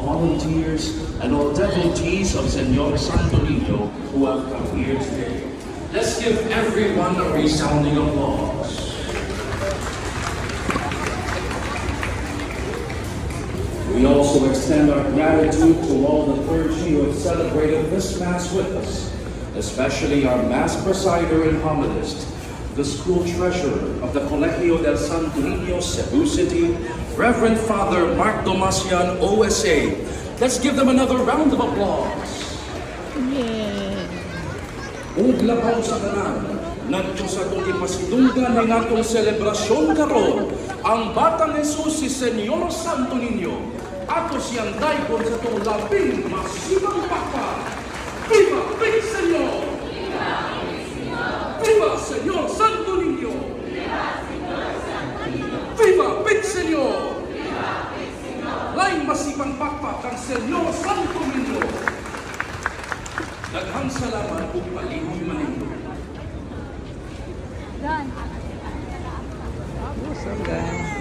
all volunteers and all devotees of Senor Santo Niño who have come here today. Let's give everyone a resounding applause. We also extend our gratitude to all the clergy who have celebrated this Mass with us, especially our Mass presider and homilist, the school treasurer of the Colegio del Santo Niño, Cebu City, Reverend Father Mark Domasian, OSA. Let's give them another round of applause. Uglabaw sa kanan, nagto sa itong ipasidunggan ng atong selebrasyon karon, ang Batang Jesus si Senyor Santo Niño. Ato siyang daikon sa itong labing masibang pakpa. Viva Big Senyor! Viva Senyor Santo Niño! Viva Big Senyor! Lain masibang pakpak ang Senyor Santo Niño. Daghang salamat ug palihog maninyo. Done. Awesome, guys.